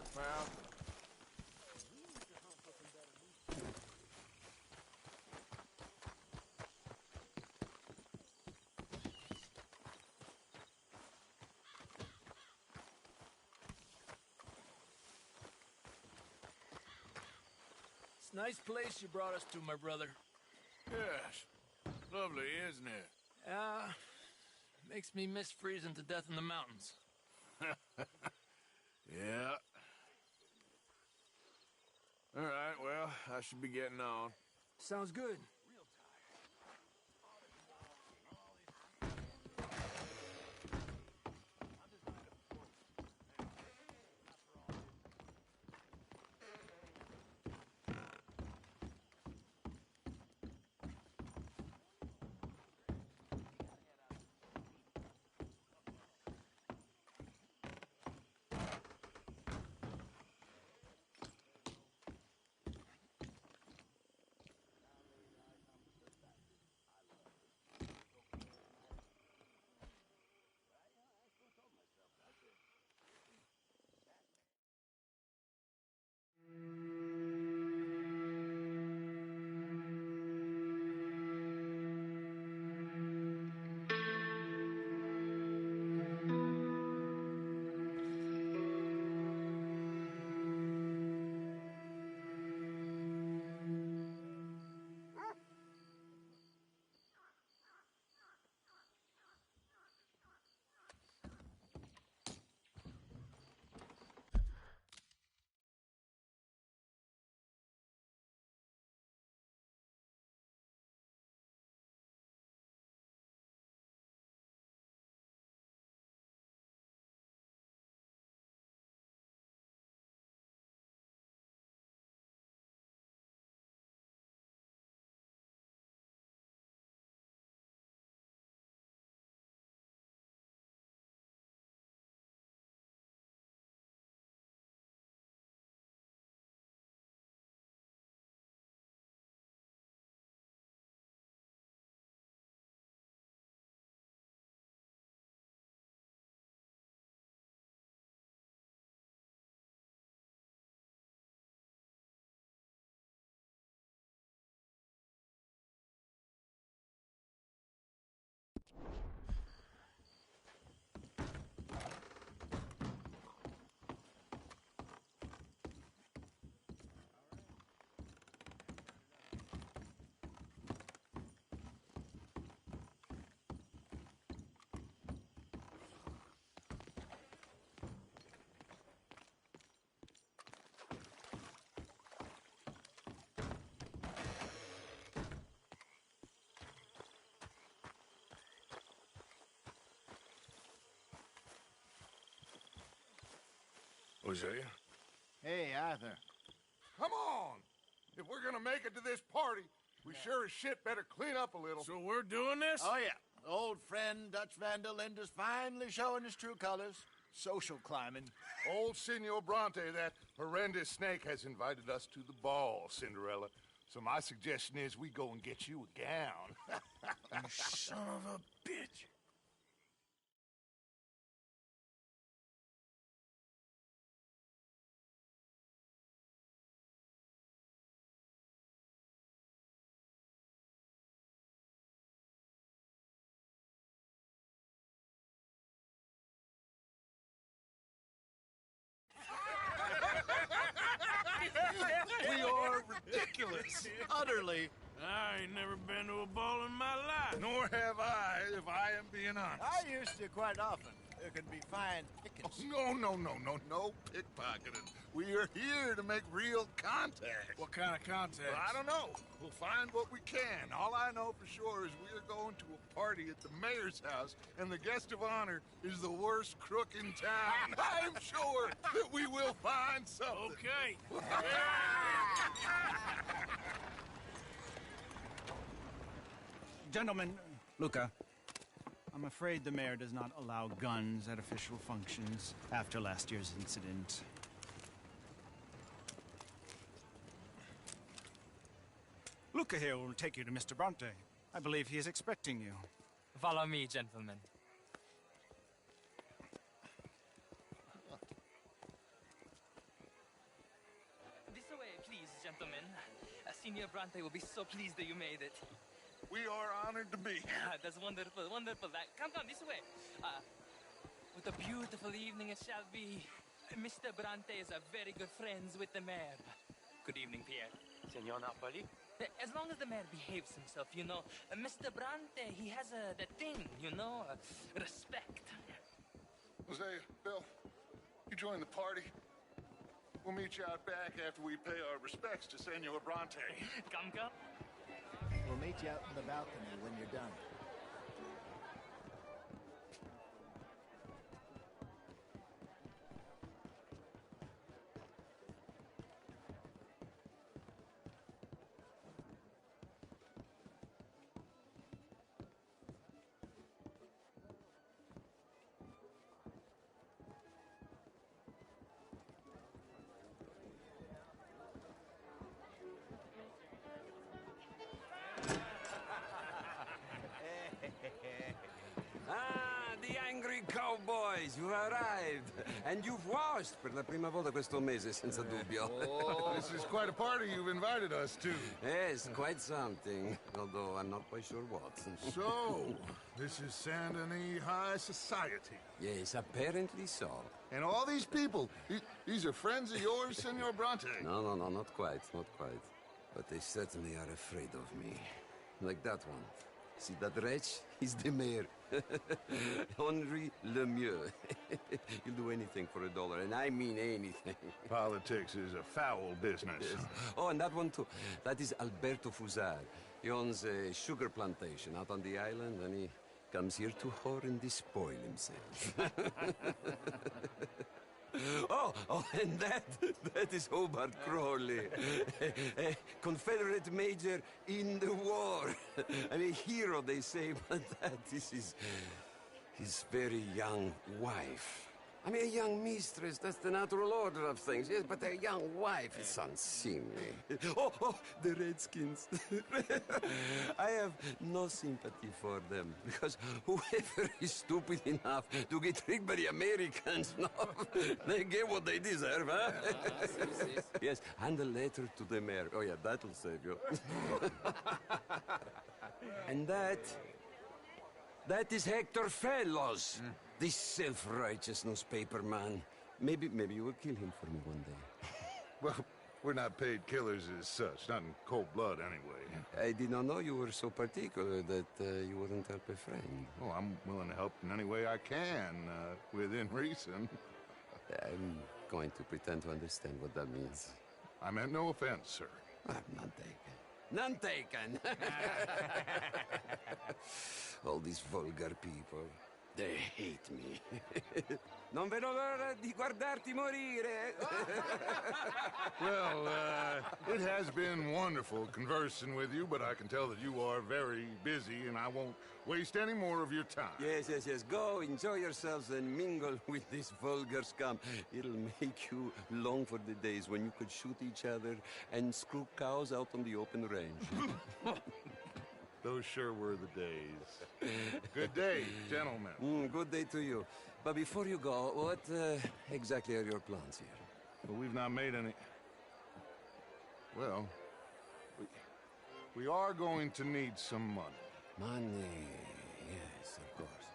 work, pal. It's a nice place you brought us to, my brother. Yes. Lovely, isn't it? Makes me miss freezing to death in the mountains. Yeah. All right, well, I should be getting on. Sounds good. Hosea? Hey, Arthur. Come on! If we're gonna make it to this party, we sure as shit better clean up a little. So we're doing this? Oh, yeah. Old friend Dutch Van der Linde's finally showing his true colors. Social climbing. Old Senor Bronte, that horrendous snake, has invited us to the ball, Cinderella. So my suggestion is we go and get you a gown. You son of a bitch. We are ridiculous. Utterly. I ain't never been to a ball in my life. Nor have I, if I am being honest. I used to quite often. There can be fine pickings. No pickpocketing. We are here to make real contact. What kind of contact? Well, I don't know. We'll find what we can. All I know for sure is we are going to a party at the mayor's house, and the guest of honor is the worst crook in town. I'm sure that we will find something. Okay. Gentlemen, Luca, I'm afraid the mayor does not allow guns at official functions after last year's incident. Luca here will take you to Mr. Bronte. I believe he is expecting you. Follow me, gentlemen. Senior Bronte will be so pleased that you made it. We are honored to be here. That's wonderful, wonderful. Come, this way. What a beautiful evening it shall be. Mr. Bronte is very good friends with the mayor. Good evening, Pierre. Senor Napoli? As long as the mayor behaves himself, you know. Mr. Bronte, he has that thing, you know, respect. Jose, Bill, you join the party. We'll meet you out back after we pay our respects to Senor Bronte. Come. We'll meet you out in the balcony when you're done. Ah, the angry cowboys, you arrived. And you've washed per la prima volta questo mese, senza dubbio. This is quite a party you've invited us to. Yes, quite something. Although I'm not quite sure what. So, this is Saint Denis High Society. Yes, apparently so. And all these people, these are friends of yours, Senor Bronte? No, not quite, not quite. But they certainly are afraid of me. Like that one. See that wretch? He's the mayor. Henri Lemieux. He'll do anything for $1, and I mean anything. Politics is a foul business. Yes. Oh, and that one too. That is Alberto Fusar. He owns a sugar plantation out on the island, and he comes here to whore and despoil himself. Oh, and that is Hobart Crawley, a Confederate major in the war. I mean, hero, they say, but that is his very young wife. I mean, a young mistress, that's the natural order of things, yes, but a young wife is unseemly. Oh, the Redskins. I have no sympathy for them, because whoever is stupid enough to get tricked by the Americans, no, they get what they deserve, huh? Yes, and a letter to the mayor. Oh, yeah, that'll save you. And that is Hector Fellows. This self-righteous newspaper man. Maybe you will kill him for me one day. Well, we're not paid killers as such, not in cold blood anyway. I did not know you were so particular that you wouldn't help a friend. Oh, I'm willing to help in any way I can, within reason. I'm going to pretend to understand what that means. I meant no offense, sir. None taken. None taken! All these vulgar people. They hate me. Non vedo l'ora di guardarti morire. Well, it has been wonderful conversing with you, but I can tell that you are very busy, and I won't waste any more of your time. Yes. Go, enjoy yourselves, and mingle with this vulgar scum. It'll make you long for the days when you could shoot each other and screw cows out on the open range. Those sure were the days. Good day, gentlemen. Good day to you. But before you go, what exactly are your plans here? Well, we've not made any... Well, we are going to need some money. Money, yes, of course.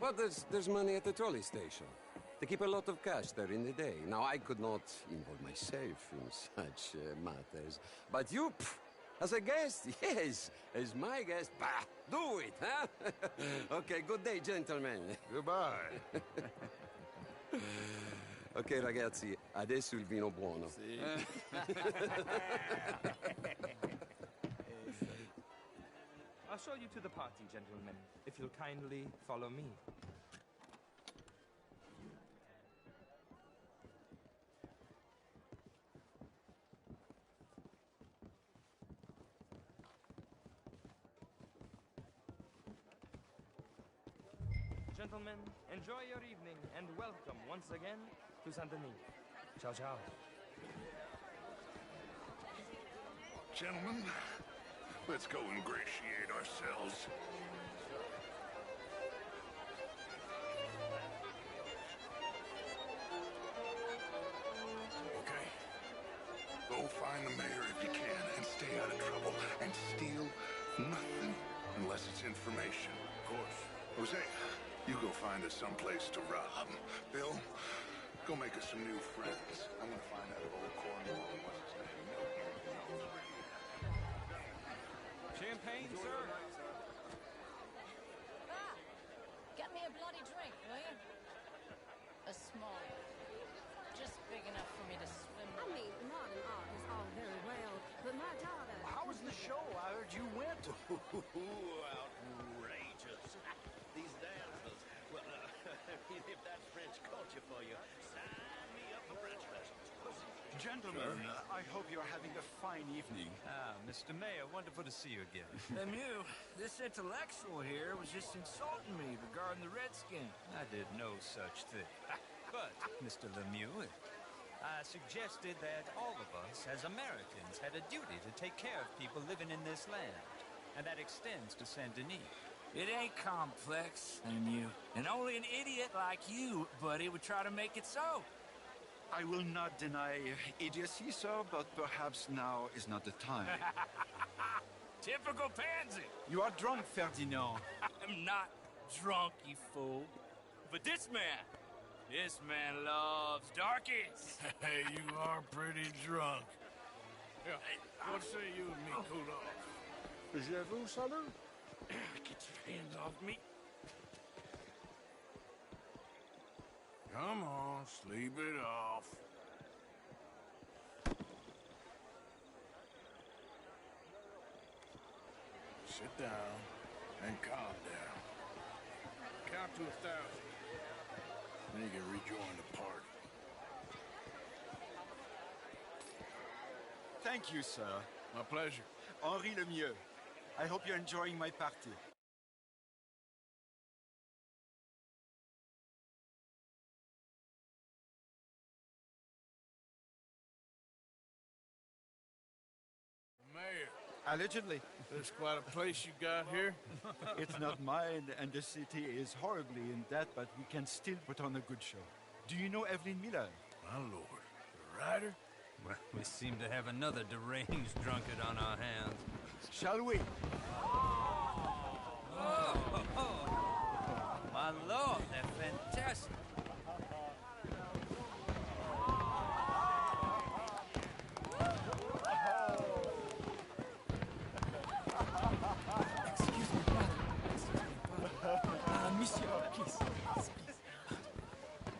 But there's money at the trolley station. They keep a lot of cash there in the day. Now, I could not involve myself in such matters. But you... As a guest? Yes. As my guest? Bah, do it, huh? Okay, good day, gentlemen. Goodbye. Ok, ragazzi, adesso il vino buono. Sì. I'll show you to the party, gentlemen, if you'll kindly follow me. Gentlemen, enjoy your evening and welcome once again to Saint Denis. Ciao, ciao. Gentlemen, let's go ingratiate ourselves. Okay. Go find the mayor if you can and stay out of trouble. Jose, you go find us someplace to rob. Bill, go make us some new friends. I'm gonna find out if old Cornwall and what's his name knows where he is. Champagne, sir? Ah, get me a bloody drink, will you? A small one. Just big enough for me to swim. I mean, modern art is all very well, but my daughter... How was the show? I heard you went. Outrageous. These dancers. Well, if that's French culture for you, sign me up for French lessons. Gentlemen, I hope you're having a fine evening. Ah, Mr. Mayor, wonderful to see you again. Lemieux, this intellectual here was just insulting me regarding the Redskin. I did no such thing. But, Mr. Lemieux, I suggested that all of us, as Americans, had a duty to take care of people living in this land. And that extends to Saint Denis. It ain't complex, Lemieux. And only an idiot like you, buddy, would try to make it so. I will not deny idiocy, sir, but perhaps now is not the time. Typical pansy. You are drunk, Ferdinand. I'm not drunk, you fool. But this man loves darkies. Hey, you are pretty drunk. Yeah, what say you and me cool off? Je vous salue. Get your hands off me. Come on, sleep it off. Sit down and calm down. Count to 1,000. Then you can rejoin the party. Thank you, sir. My pleasure. Henri Lemieux. I hope you're enjoying my party. Mayor, Allegedly. there's quite a place you got here. It's not mine, and the city is horribly in debt, but we can still put on a good show. Do you know Evelyn Miller? My lord, the writer? Well, we seem to have another deranged drunkard on our hands. Shall we? My lord, they're fantastic. Excuse me, brother. Monsieur, please.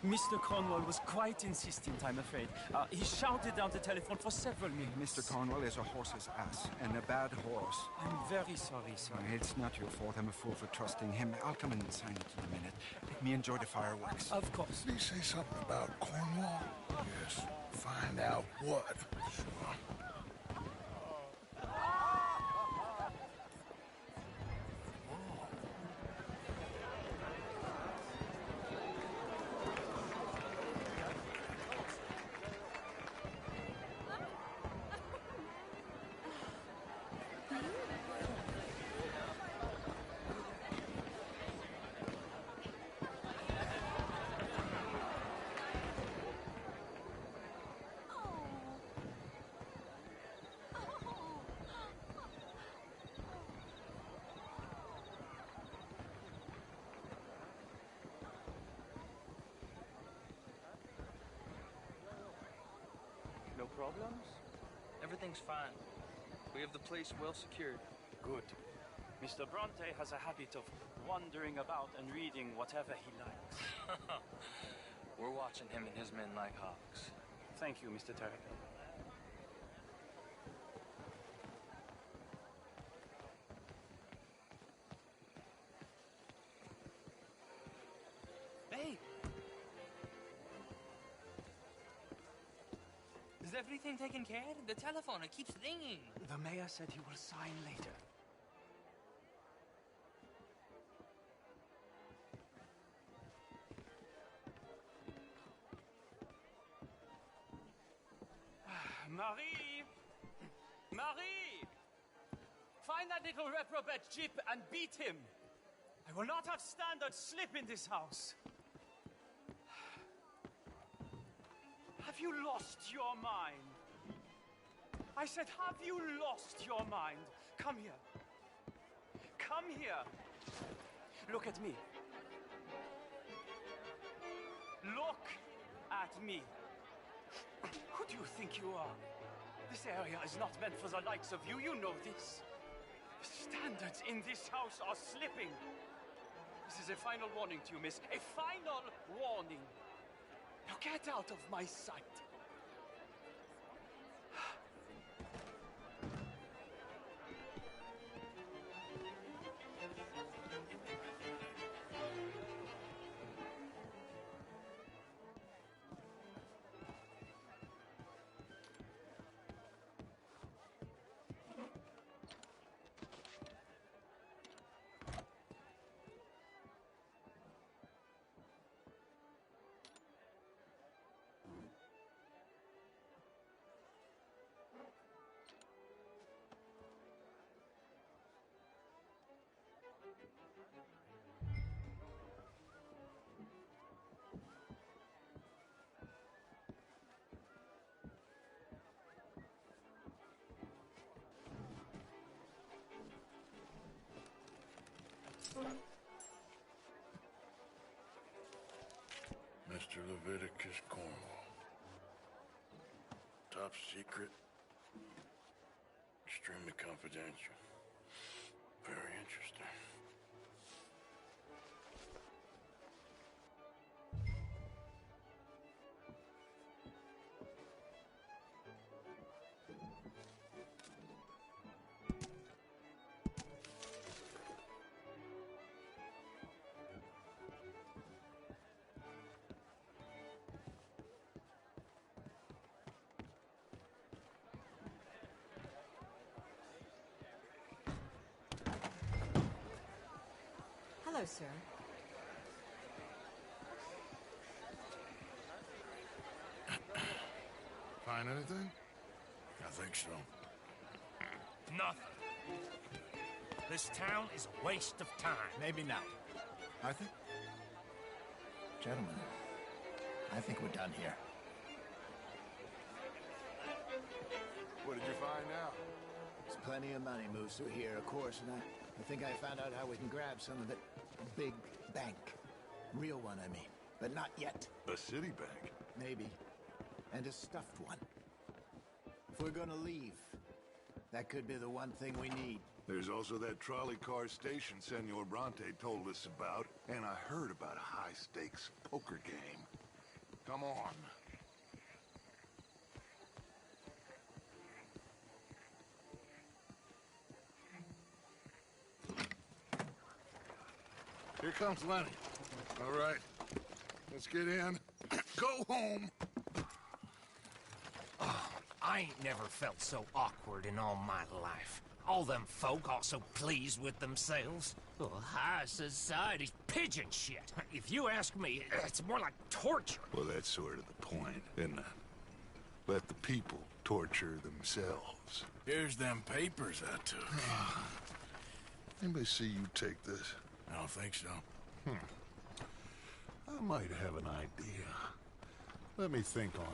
Mr. Cornwall was quite insistent, I'm afraid. He shouted down the telephone for several minutes. Mr. Cornwall is a horse's ass, and a bad horse. I'm very sorry, sir. It's not your fault. I'm a fool for trusting him. I'll come and sign it in a minute. Let me enjoy the fireworks. Of course. Did he say something about Cornwall? Yes. Find out what. Sure. No problems? Everything's fine. We have the place well secured. Good. Mr. Bronte has a habit of wandering about and reading whatever he likes. We're watching him and his men like hawks. Thank you, Mr. Terrapin. Hey! Is everything taken care of? The telephone, it keeps ringing. The mayor said he will sign later. Marie! Marie! Find that little reprobate Jip and beat him. I will not have standards slip in this house. Have you lost your mind? I said, have you lost your mind? Come here. Come here. Look at me. Look at me. Who do you think you are? This area is not meant for the likes of you. You know this. The standards in this house are slipping. This is a final warning to you, miss. A final warning. Now get out of my sight. Mr. Leviticus Cornwall. Top secret. Extremely confidential. Very interesting. Hello, sir. Find anything? I think so. Nothing. This town is a waste of time. Maybe not. Arthur? Gentlemen, I think we're done here. What did you find out? There's plenty of money moves through here, of course, and I think I found out how we can grab some of it. A big bank. Real one, I mean. But not yet. A city bank? Maybe. And a stuffed one. If we're gonna leave, that could be the one thing we need. There's also that trolley car station Senor Bronte told us about, and I heard about a high-stakes poker game. Come on. Here comes Lenny. All right, let's get in. Go home. Oh, I ain't never felt so awkward in all my life. All them folk all so pleased with themselves. Oh, high society's pigeon shit. If you ask me, it's more like torture. Well, that's sort of the point, isn't it? Let the people torture themselves. Here's them papers I took. Anybody see you take this? I don't think so. I might have an idea. Let me think on it.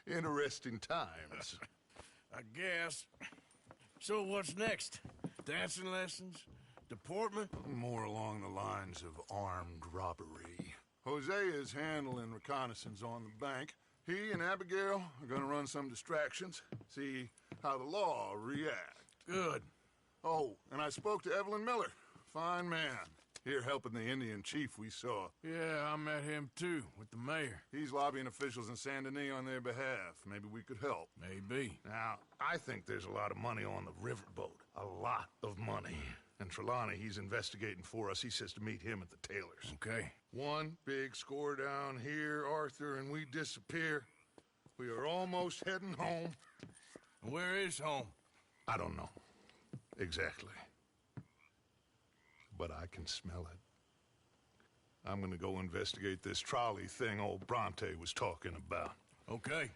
Interesting times. I guess. So what's next? Dancing lessons? Deportment? More along the lines of armed robbery. Hosea is handling reconnaissance on the bank. He and Abigail are gonna run some distractions, see how the law react. Good. Oh, and I spoke to Evelyn Miller. Fine man. Here helping the Indian chief we saw. Yeah, I met him too, with the mayor. He's lobbying officials in Saint Denis on their behalf. Maybe we could help. Maybe. Now, I think there's a lot of money on the riverboat. A lot of money. And Trelawney, he's investigating for us. He says to meet him at the Taylors. Okay. One big score down here, Arthur, and we disappear. We are almost heading home. Where is home? I don't know. Exactly. But I can smell it. I'm gonna go investigate this trolley thing old Bronte was talking about. Okay.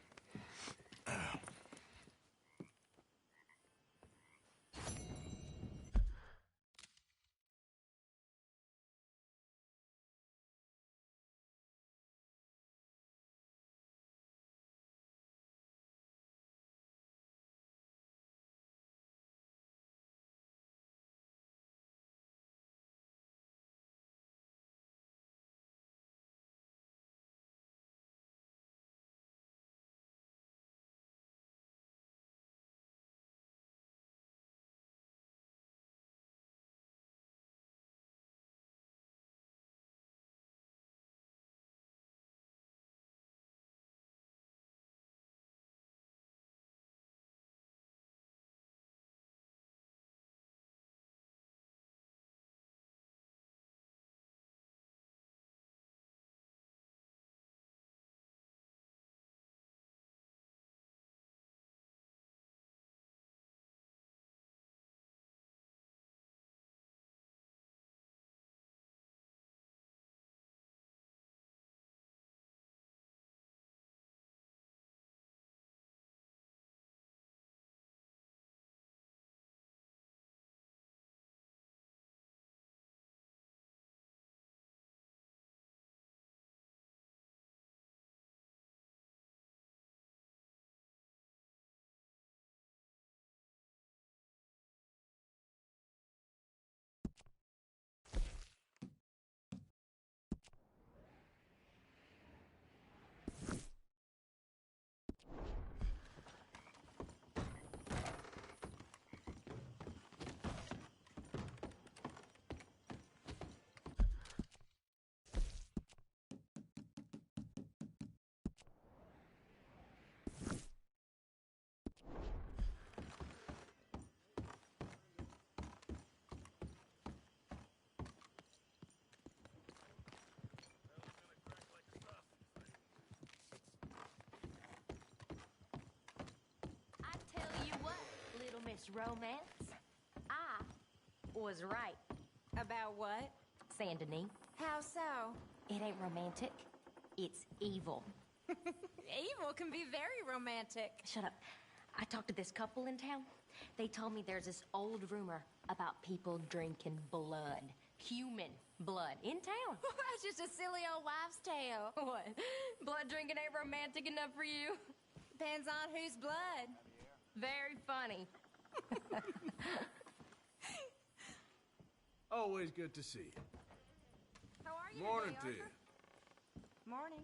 Miss Romance, I was right. About what? Saint Denis. How so? It ain't romantic. It's evil. Evil can be very romantic. Shut up. I talked to this couple in town. They told me there's this old rumor about people drinking blood. Human blood. In town. That's just a silly old wives' tale. What? Blood drinking ain't romantic enough for you? Depends on whose blood. Very funny. Always good to see you. How are you Morning today, to you. Arthur? Morning.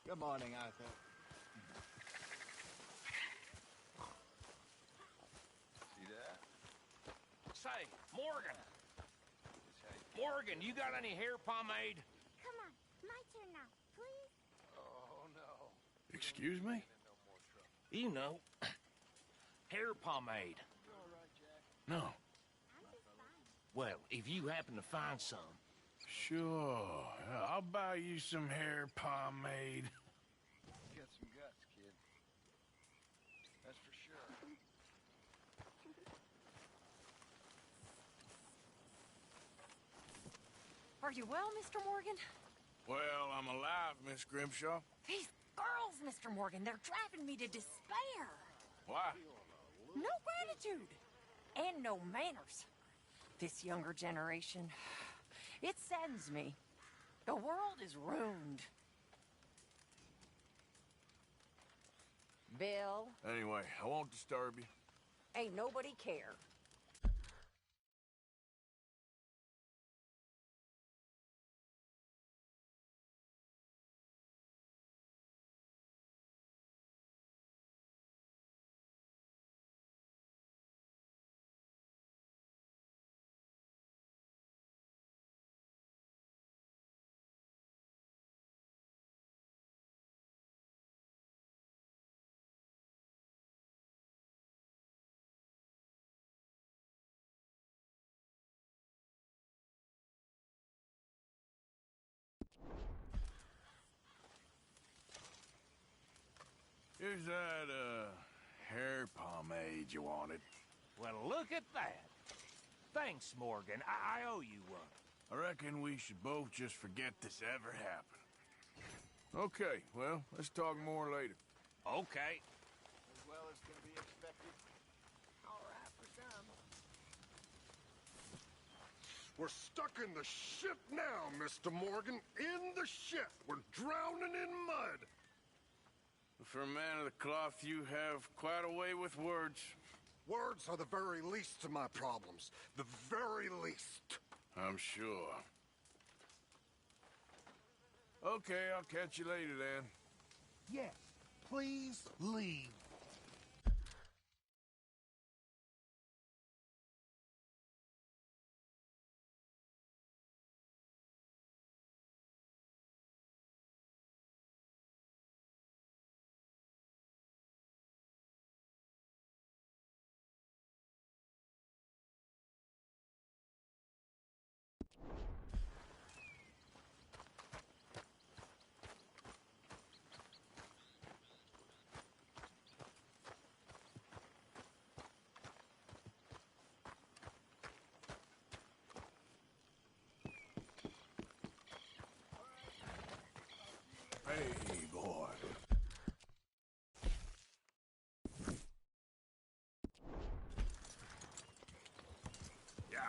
Good morning, Arthur. See that? Say, Morgan. Morgan, you got any hair pomade? Come on, my turn now, please. Oh, no. Excuse me? You know, hair pomade. No. Well, if you happen to find some. Sure. I'll buy you some hair pomade. You got some guts, kid. That's for sure. Are you well, Mr. Morgan? Well, I'm alive, Miss Grimshaw. These girls, Mr. Morgan, they're driving me to despair. Why? No gratitude. And no manners. This younger generation, it saddens me. The world is ruined. Bill, Anyway, I won't disturb you. ain't nobody care. Here's that, hair pomade you wanted. Well, look at that. Thanks, Morgan. I owe you one. I reckon we should both just forget this ever happened. Okay, well, let's talk more later. Okay. As well as can be expected. All right for some. We're stuck in the shit now, Mr. Morgan. In the shit. We're drowning in mud. For a man of the cloth, you have quite a way with words. Words are the very least of my problems. The very least. I'm sure. Okay, I'll catch you later then. Yes, please leave. Hey, boy. Yeah.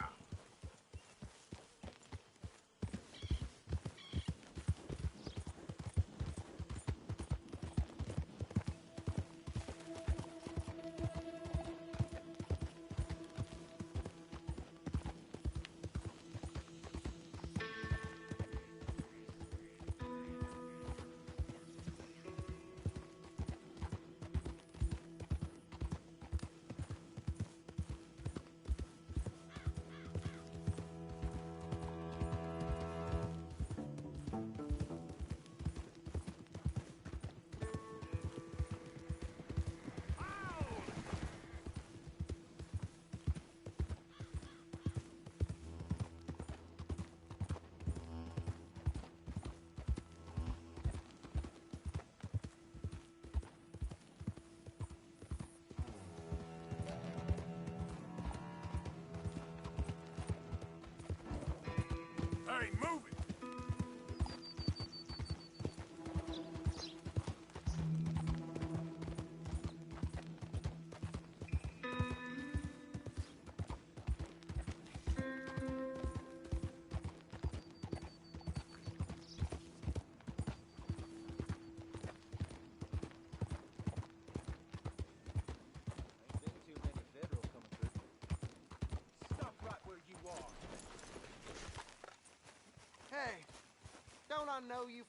Hey, move it! Hey, don't I know you?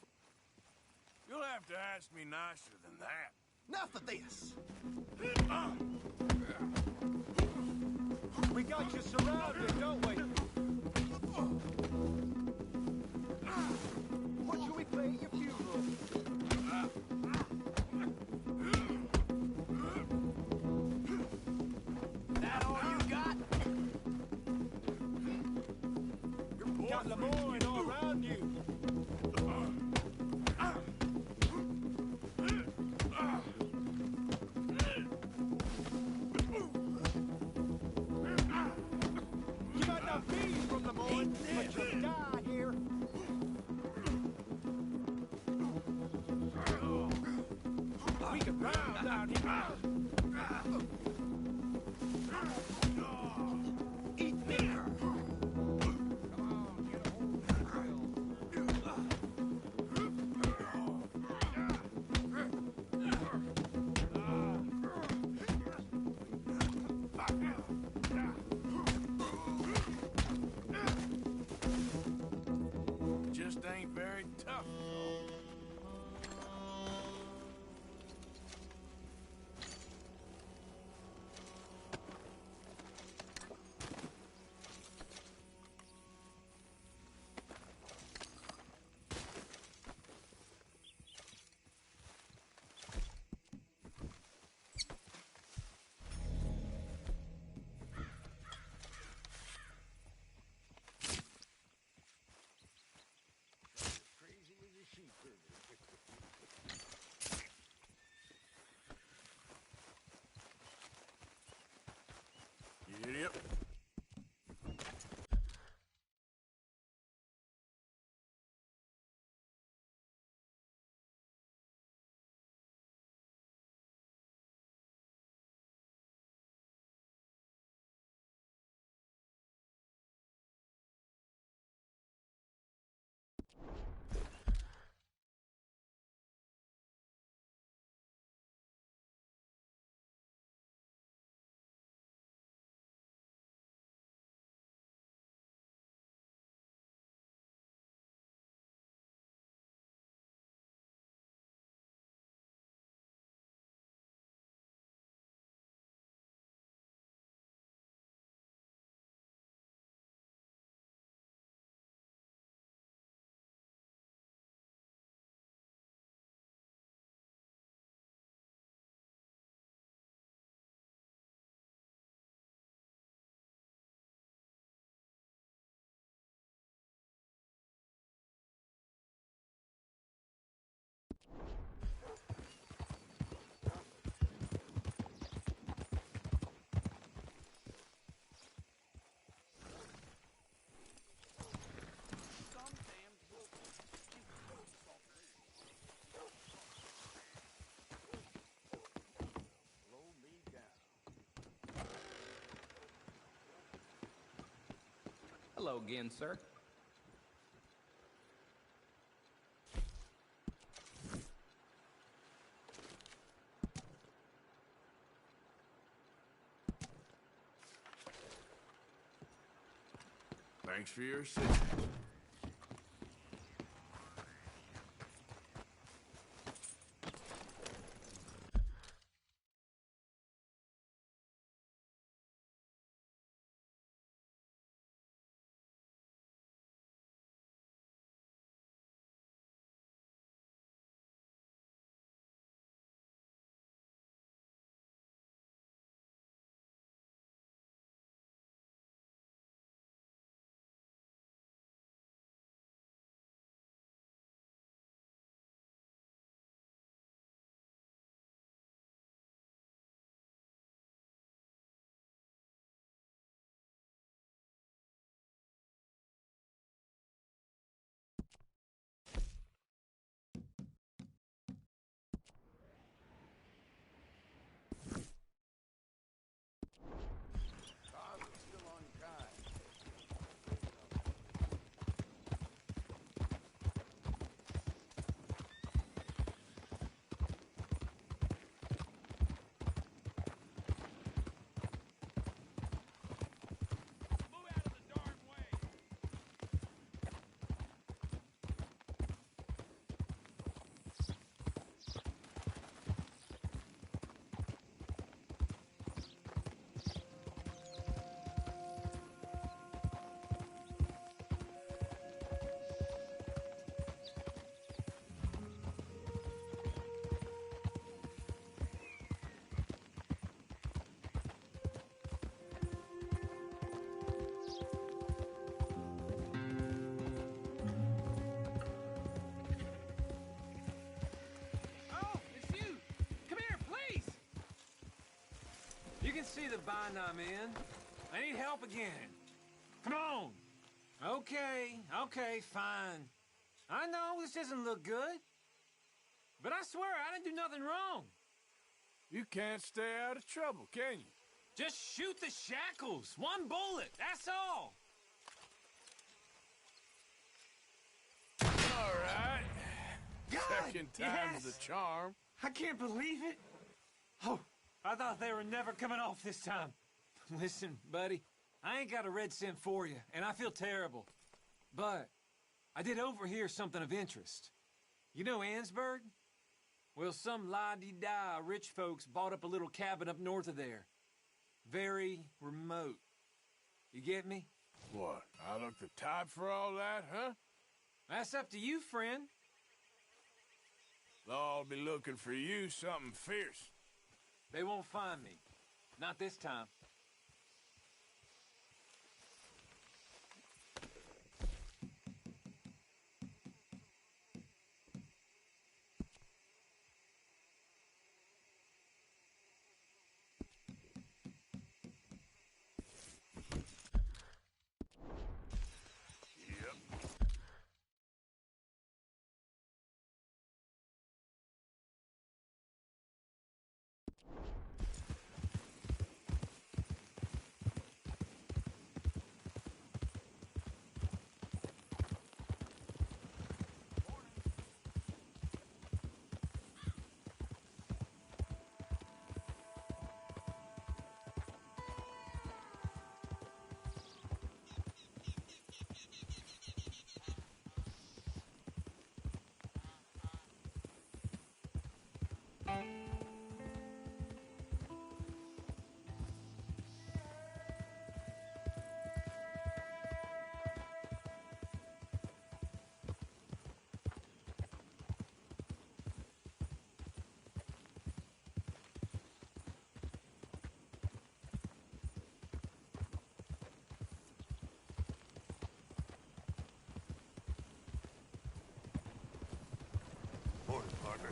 You'll have to ask me nicer than that. Enough of this! We got you surrounded, don't we? What should we play at your funeral? That all you got? Got Lemoyne all around you. You might not be from Lemoyne, but you'll die here. out here. Eat me! Just ain't very tough, though. Idiot. Hello again, sir. Thanks for your assistance. You can see the bind I'm in. I need help again. Come on. Okay, fine. I know this doesn't look good. But I swear I didn't do nothing wrong. You can't stay out of trouble, can you? Just shoot the shackles. One bullet, that's all. All right. God, Second time's the charm. I can't believe it. Oh, I thought they were never coming off this time. Listen, buddy, I ain't got a red cent for you, and I feel terrible. But I did overhear something of interest. You know Annesburg? Well, some la-di-da rich folks bought up a little cabin up north of there. Very remote. You get me? What, I look the type for all that, huh? That's up to you, friend. They'll all be looking for you, something fierce. They won't find me. Not this time. Morning, partner.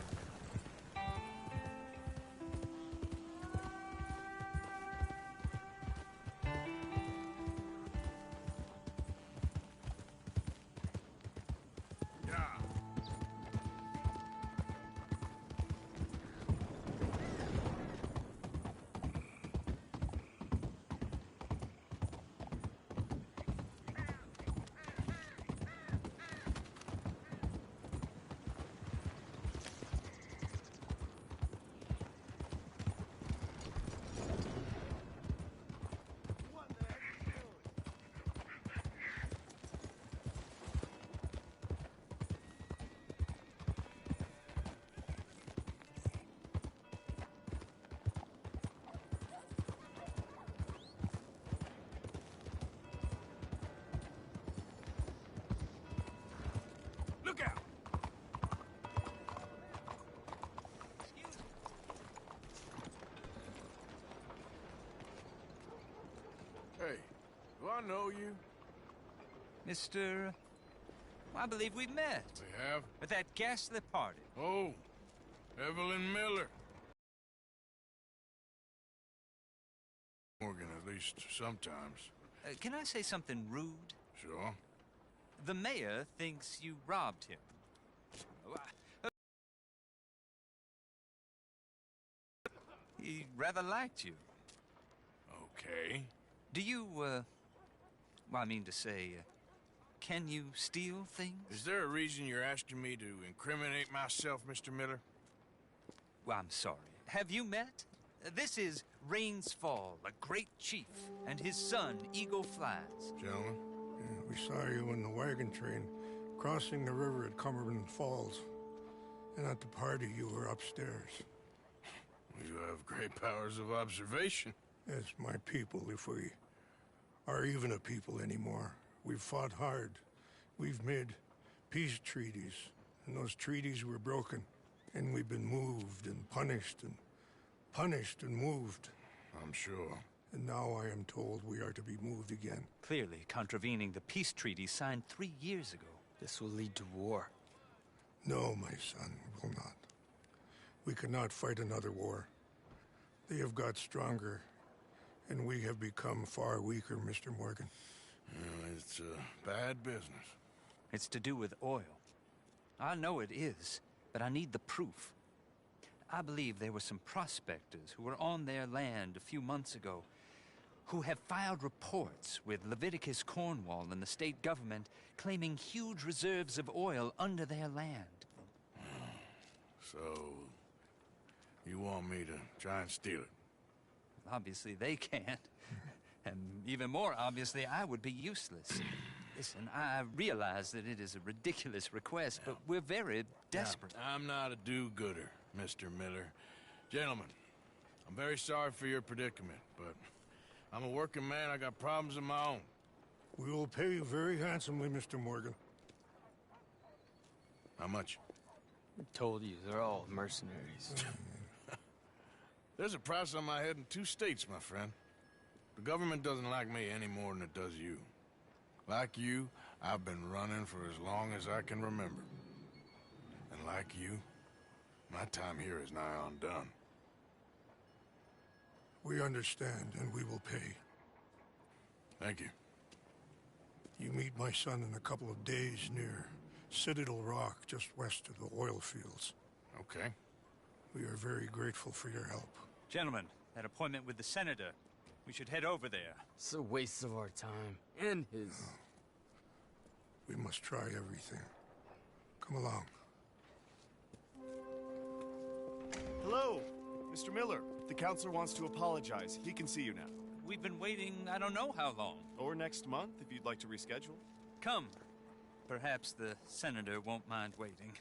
Look out! Hey, do I know you? Mr. I believe we met. We have? At that ghastly party. Oh, Evelyn Miller. Morgan, at least sometimes. Can I say something rude? Sure. The mayor thinks you robbed him. He rather liked you. Okay. Do you, well, I mean to say, can you steal things? Is there a reason you're asking me to incriminate myself, Mr. Miller? Well, I'm sorry. Have you met? This is Rains Fall, a great chief, and his son, Eagle Flies. Gentlemen? Yeah, we saw you in the wagon train crossing the river at Cumberland Falls. And at the party, you were upstairs. You have great powers of observation. Yes, my people, if we are even a people anymore. We've fought hard. We've made peace treaties, and those treaties were broken. And we've been moved and punished and moved. I'm sure. And now I am told we are to be moved again. Clearly contravening the peace treaty signed 3 years ago. This will lead to war. No, my son, will not. We cannot fight another war. They have got stronger, and we have become far weaker, Mr. Morgan. Well, it's bad business. It's to do with oil. I know it is, but I need the proof. I believe there were some prospectors who were on their land a few months ago who have filed reports with Leviticus Cornwall and the state government claiming huge reserves of oil under their land. So, you want me to try and steal it? Obviously they can't. And even more obviously, I would be useless. Listen, I realize that it is a ridiculous request, but we're very desperate. Now, I'm not a do-gooder, Mr. Miller. Gentlemen, I'm very sorry for your predicament, but I'm a working man. I got problems of my own. We will pay you very handsomely, Mr. Morgan. How much? I told you, they're all mercenaries. There's a price on my head in 2 states, my friend. The government doesn't like me any more than it does you. Like you, I've been running for as long as I can remember. And like you, my time here is nigh undone. We understand, and we will pay. Thank you. You meet my son in a couple of days near Citadel Rock, just west of the oil fields. Okay. We are very grateful for your help. Gentlemen, that appointment with the senator. We should head over there. It's a waste of our time. And his. We must try everything. Come along. Hello, Mr. Miller. The counselor wants to apologize. He can see you now. We've been waiting I don't know how long. Or next month, if you'd like to reschedule. Come. Perhaps the senator won't mind waiting.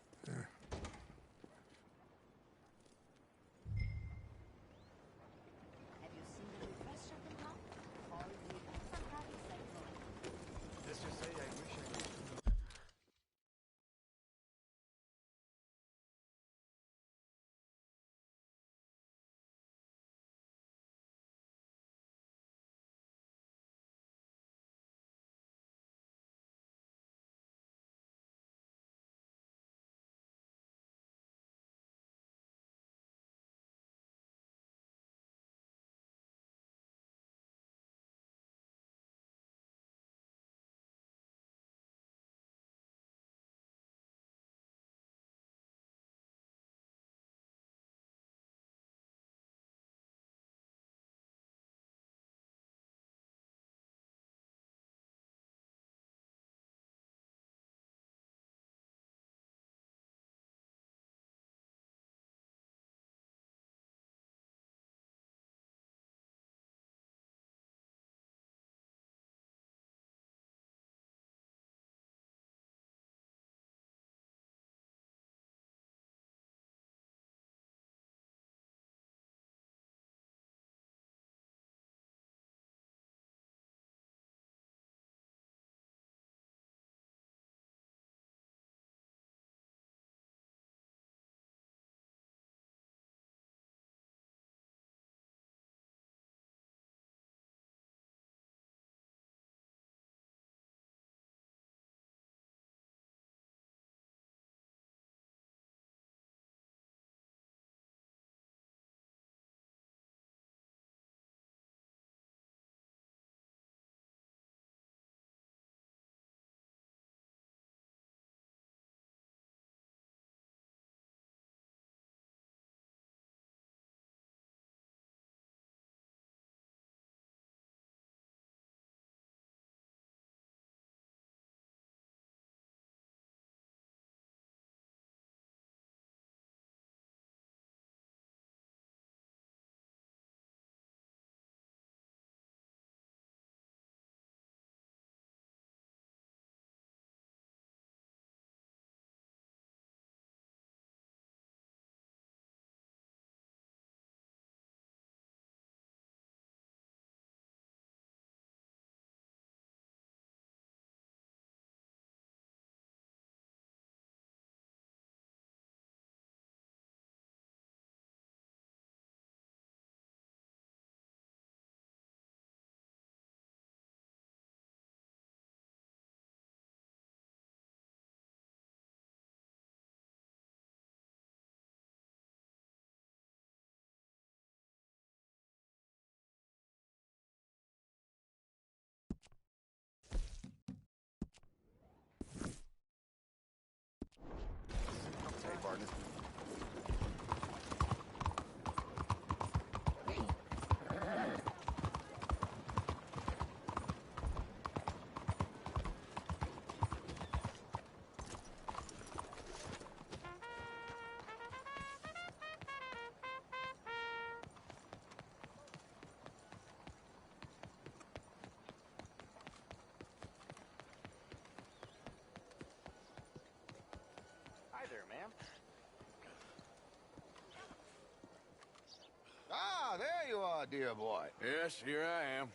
dear boy. Yes, here I am.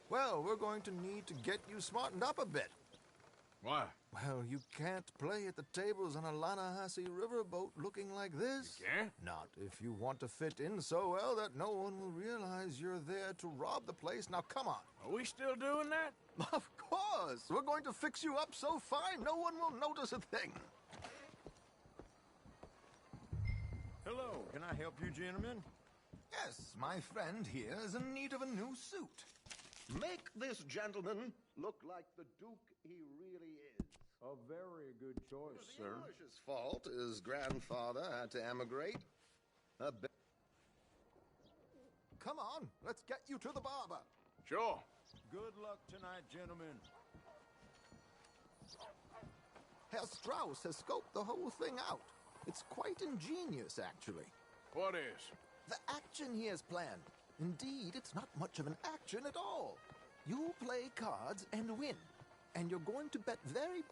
Well, we're going to need to get you smartened up a bit. Why? Well, you can't play at the tables on a Lannahechee riverboat looking like this. You can't? Not if you want to fit in so well that no one will realize you're there to rob the place. Now, come on. Are we still doing that? Of course. We're going to fix you up so fine no one will notice a thing. Hello, can I help you, gentlemen? Yes, my friend here is in need of a new suit. Make this gentleman look like the Duke he really is. A very good choice, The English's fault his grandfather had to emigrate. Come on, let's get you to the barber. Sure. Good luck tonight, gentlemen. Herr Strauss has scoped the whole thing out. It's quite ingenious, actually. What is? The action he has planned. Indeed, it's not much of an action at all. You play cards and win. And you're going to bet very...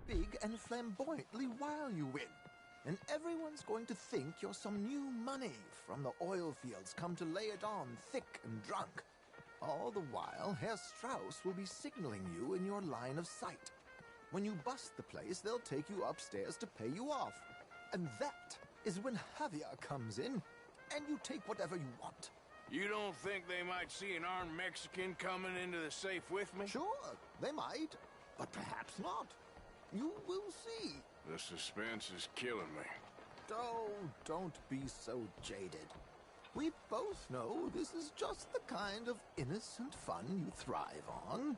big and flamboyantly while you win. And everyone's going to think you're some new money from the oil fields come to lay it on thick and drunk. All the while, Herr Strauss will be signaling you in your line of sight. When you bust the place, they'll take you upstairs to pay you off. And that is when Javier comes in, and you take whatever you want. You don't think they might see an armed Mexican coming into the safe with me? Sure, they might, but perhaps not. You will see. The suspense is killing me. Oh, don't be so jaded. We both know this is just the kind of innocent fun you thrive on.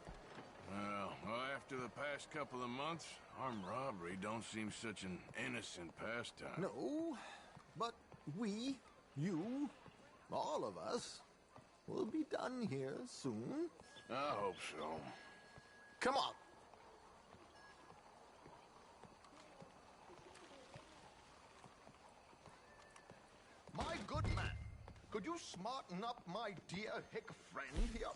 Well, after the past couple of months, armed robbery don't seem such an innocent pastime. No, but we, you, all of us, will be done here soon. I hope so. Come on. My good man, could you smarten up my dear hick friend here?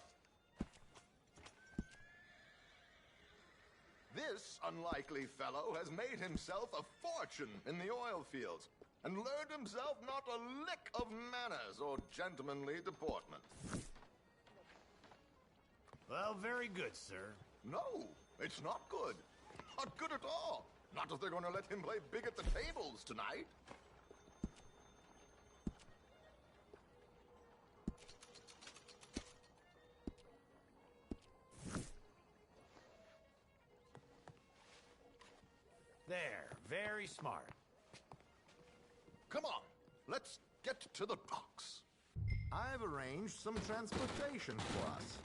This unlikely fellow has made himself a fortune in the oil fields and learned himself not a lick of manners or gentlemanly deportment. Well, very good, sir. No, it's not good. Not good at all. Not if they're going to let him play big at the tables tonight. There, very smart. Come on, let's get to the docks. I've arranged some transportation for us.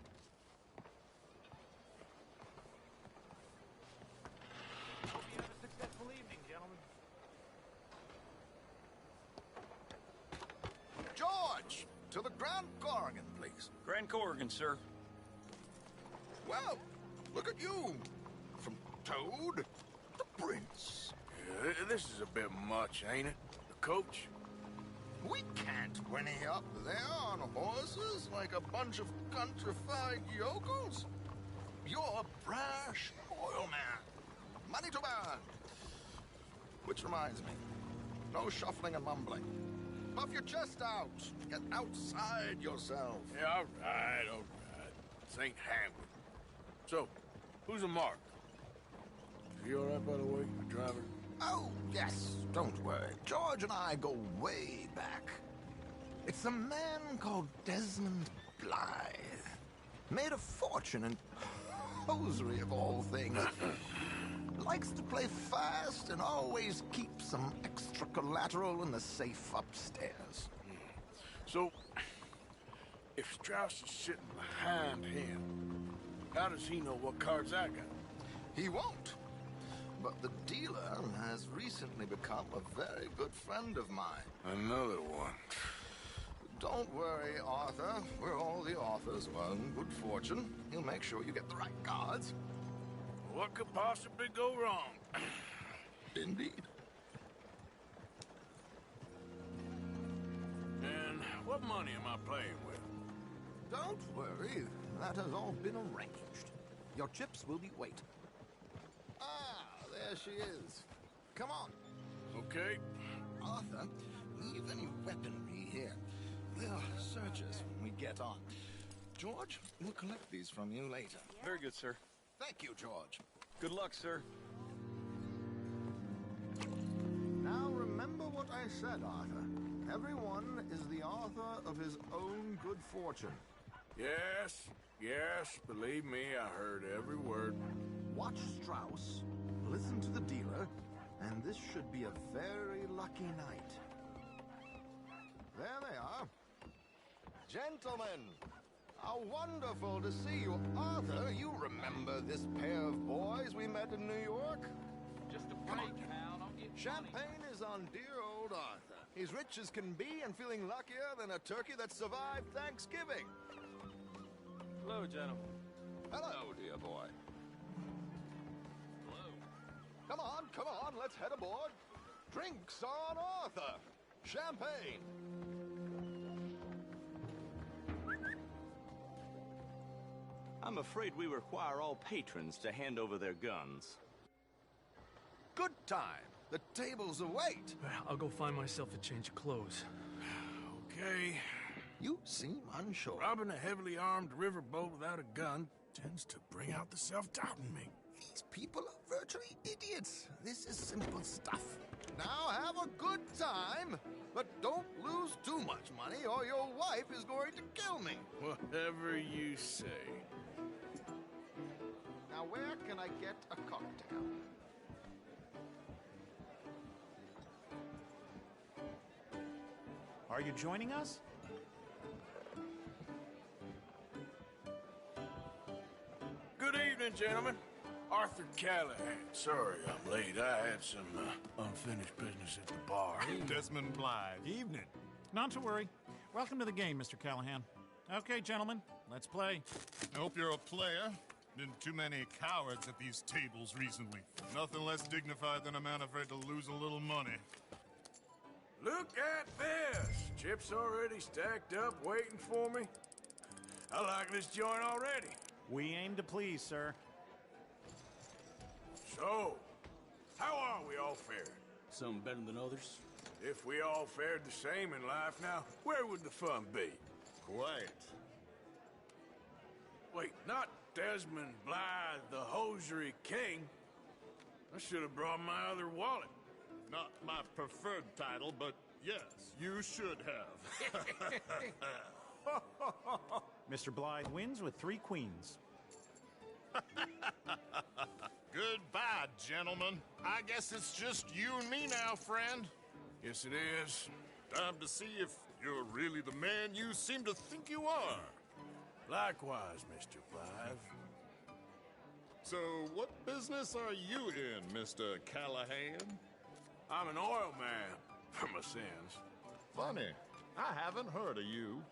Hope you have a successful evening, gentlemen. George, to the Grand Corrigan, please. Grand Corrigan, sir. Well, look at you. From Toad to Prince. Yeah, this is a bit much, ain't it? The coach? We can't whinny up there on horses like a bunch of countrified yokels. You're a brash oil man. Money to burn. Which reminds me, no shuffling and mumbling. Puff your chest out. Get outside yourself. Yeah, all right. St. Hamlet. So, who's a mark? Is he all right, by the way, the driver? Oh, yes. Don't worry. George and I go way back. It's a man called Desmond Blythe. Made a fortune in hosiery of all things. Likes to play fast and always keeps some extra collateral in the safe upstairs. So, if Strauss is sitting behind him, how does he know what cards I got? He won't. But the dealer has recently become a very good friend of mine. Another one. Don't worry, Arthur. We're all the authors of our good fortune. He'll make sure you get the right cards. What could possibly go wrong? Indeed. And what money am I playing with? Don't worry. That has all been arranged. Your chips will be waiting. Ah, there she is. Come on. Okay. Arthur, leave any weaponry here. They'll search us when we get on. George, we'll collect these from you later. Very good, sir. Thank you, George. Good luck, sir. Now remember what I said, Arthur. Everyone is the author of his own good fortune. Yes, believe me, I heard every word. Watch Strauss, listen to the dealer, and this should be a very lucky night. There they are. Gentlemen, how wonderful to see you. Arthur, you remember this pair of boys we met in New York? Just a break, pal. Don't get Champagne is on dear old Arthur. He's rich as can be and feeling luckier than a turkey that survived Thanksgiving. Hello, gentlemen. Hello, dear boy. Hello. Come on, let's head aboard. Drinks on Arthur. Champagne. I'm afraid we require all patrons to hand over their guns. Good time. The tables await. I'll go find myself a change of clothes. Okay. You seem unsure. Robbing a heavily armed riverboat without a gun tends to bring out the self-doubt in me. These people are virtually idiots. This is simple stuff. Now have a good time, but don't lose too much money or your wife is going to kill me. Whatever you say. Now, where can I get a cocktail? Are you joining us? Good evening, gentlemen. Arthur Callahan. Sorry I'm late. I had some unfinished business at the bar. Desmond Blythe. Evening. Not to worry. Welcome to the game, Mr. Callahan. Okay, gentlemen, let's play. I hope you're a player. Been too many cowards at these tables recently. Nothing less dignified than a man afraid to lose a little money. Look at this! Chips already stacked up, waiting for me. I like this joint already. We aim to please, sir. So, how are we all fared? Some better than others. If we all fared the same in life now, where would the fun be? Quiet. Wait, not Desmond Blythe, the hosiery king. I should have brought my other wallet. Not my preferred title, but yes, you should have. Mr. Blythe wins with 3 queens. Goodbye, gentlemen. I guess it's just you and me now, friend. Yes, it is. Time to see if you're really the man you seem to think you are. Likewise, Mr. Blythe. So, what business are you in, Mr. Callahan? I'm an oil man, for my sins. Funny. I haven't heard of you.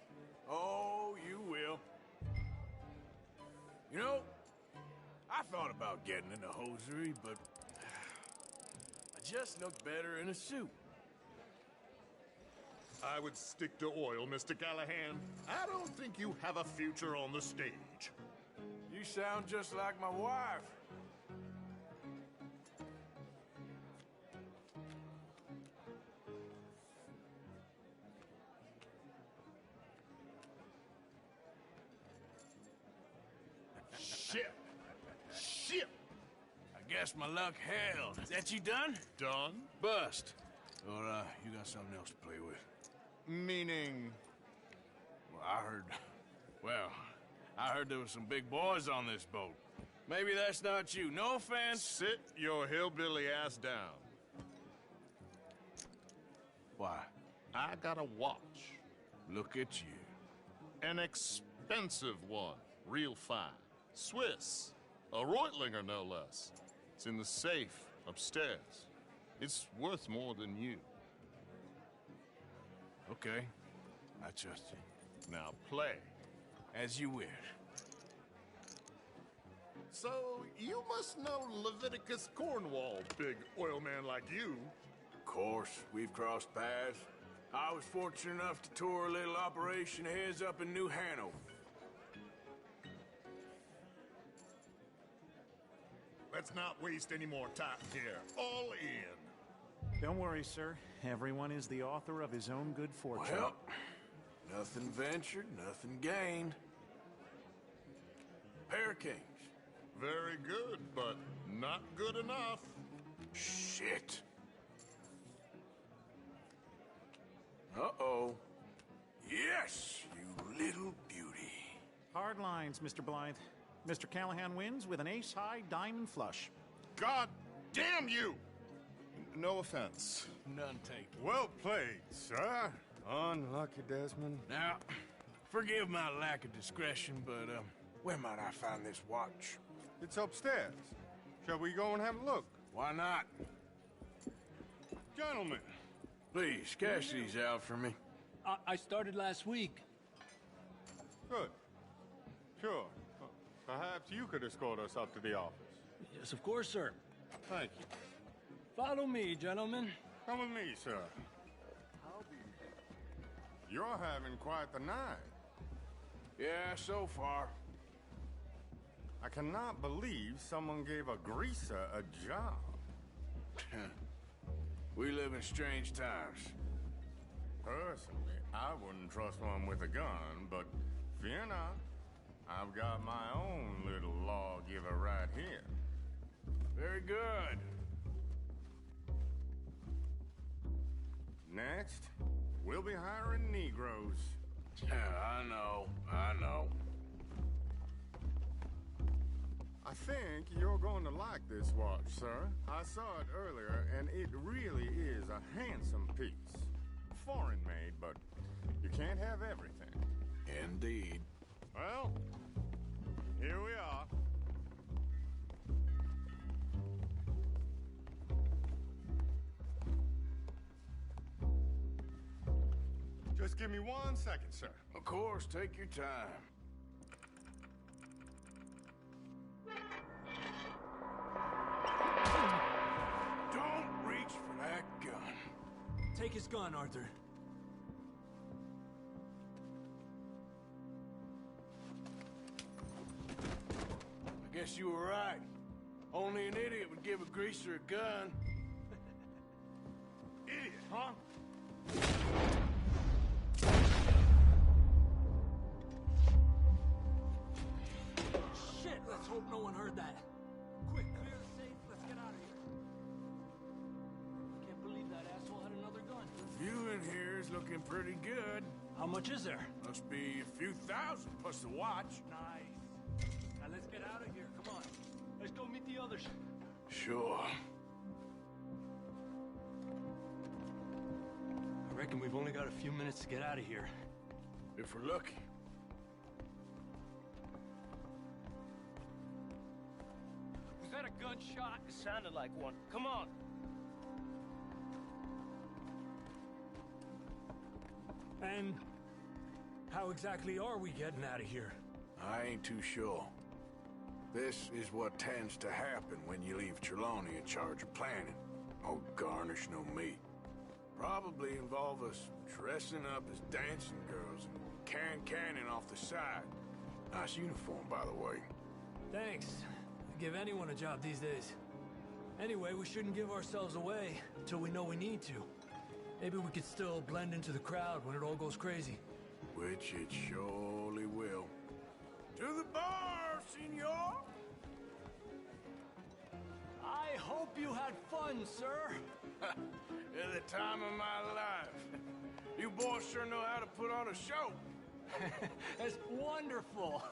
Oh, you will. You know, I thought about getting into hosiery, but I just look better in a suit. I would stick to oil, Mr. Callahan. I don't think you have a future on the stage. You sound just like my wife. Shit! I guess my luck held. Is that you done? Done? Bust. Or, you got something else to play with? Meaning? Well, I heard there was some big boys on this boat. Maybe that's not you. No offense. Sit your hillbilly ass down. Why? I got a watch. Look at you. An expensive one. Real fine. Swiss. A Reutlinger, no less. It's in the safe upstairs. It's worth more than you. Okay. I trust you. Now play. As you wish. So, you must know Leviticus Cornwall, big oil man like you. Of course, we've crossed paths. I was fortunate enough to tour a little operation of his up in New Hanover. Let's not waste any more time here. All in. Don't worry, sir. Everyone is the author of his own good fortune. Well, nothing ventured, nothing gained. Pair of kings. Very good, but not good enough. Shit. Uh-oh. Yes, you little beauty. Hard lines, Mr. Blythe. Mr. Callahan wins with an ace-high diamond flush. God damn you! No offense. None taken. Well played, sir. Unlucky, Desmond. Now, forgive my lack of discretion, but, where might I find this watch? It's upstairs. Shall we go and have a look? Why not? Gentlemen. Please, cash these out for me. I started last week. Good. Sure. Perhaps you could escort us up to the office. Yes, of course, sir. Thank you. Follow me, gentlemen. Come with me, sir. You're having quite the night. Yeah, so far. I cannot believe someone gave a greaser a job. We live in strange times. Personally, I wouldn't trust one with a gun, but fear not. I've got my own little lawgiver right here. Very good. Next, we'll be hiring Negroes. Yeah, I know. I think you're going to like this watch, sir. I saw it earlier, and it really is a handsome piece. Foreign made, but you can't have everything. Indeed. Well, here we are. Just give me 1 second, sir. Of course, take your time. Don't reach for that gun. Take his gun, Arthur. I guess you were right. Only an idiot would give a greaser a gun. Idiot, huh? Shit, let's hope no one heard that. Quick, clear the safe. Let's get out of here. Can't believe that asshole had another gun. You in here is looking pretty good. How much is there? Must be a few thousand plus the watch. Nice. Now let's get out of here. Come on. Let's go meet the others. Sure. I reckon we've only got a few minutes to get out of here. If we're lucky. Was that a gunshot? It sounded like one. Come on. And how exactly are we getting out of here? I ain't too sure. This is what tends to happen when you leave Trelawney in charge of planning. Oh, garnish no meat. Probably involve us dressing up as dancing girls and carrying cannon off the side. Nice uniform, by the way. Thanks. Give anyone a job these days. Anyway, we shouldn't give ourselves away until we know we need to. Maybe we could still blend into the crowd when it all goes crazy. Which it surely will. To the bar, senor! I hope you had fun, sir. At the time of my life. You boys sure know how to put on a show. That's wonderful.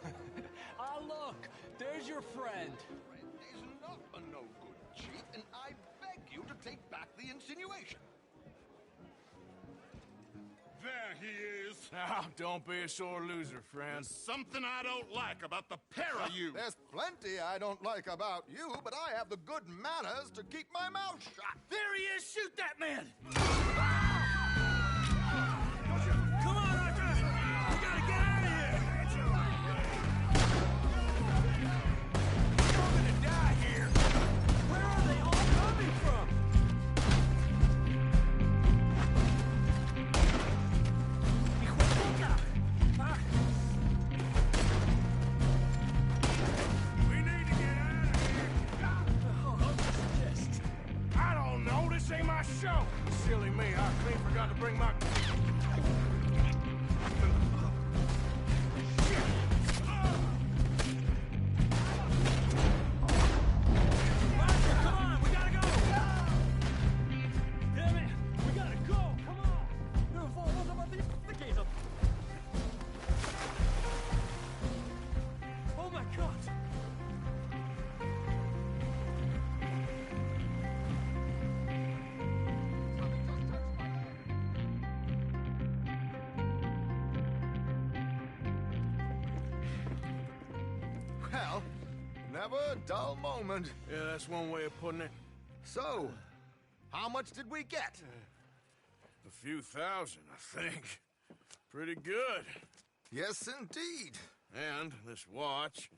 Ah, look, there's your friend. Is not a no-good cheat, and I beg you to take back the insinuation. There he is. Now, don't be a sore loser, friend. There's something I don't like about the pair of you. There's plenty I don't like about you, but I have the good manners to keep my mouth shut. There he is! Shoot that man! Come on, Arthur! We gotta get out of here! You're gonna die here! Where are they all coming from? We need to get out of here! I don't know, this ain't my show! Silly me, I clean forgot to bring my... Come on, we gotta go! Damn it! We gotta go! Come on! Oh my god! Well, never a dull moment. Yeah, that's one way of putting it. So, how much did we get? A few thousand, I think. Pretty good. Yes, indeed. And this watch,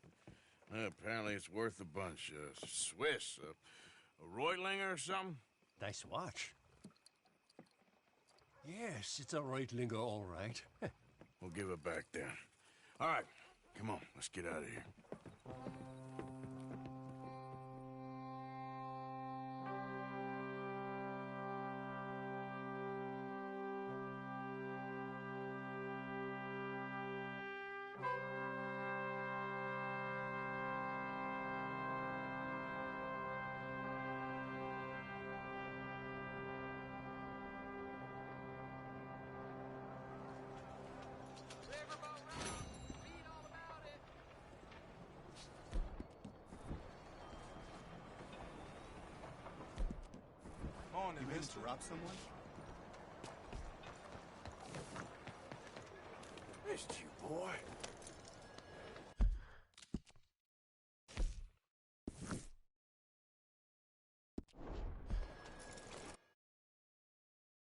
apparently it's worth a bunch. Swiss, a Reutlinger or something? Nice watch. Yes, it's a Reutlinger, all right. We'll give it back then. All right, come on, let's get out of here. on, you managed to rob someone? Missed you, boy.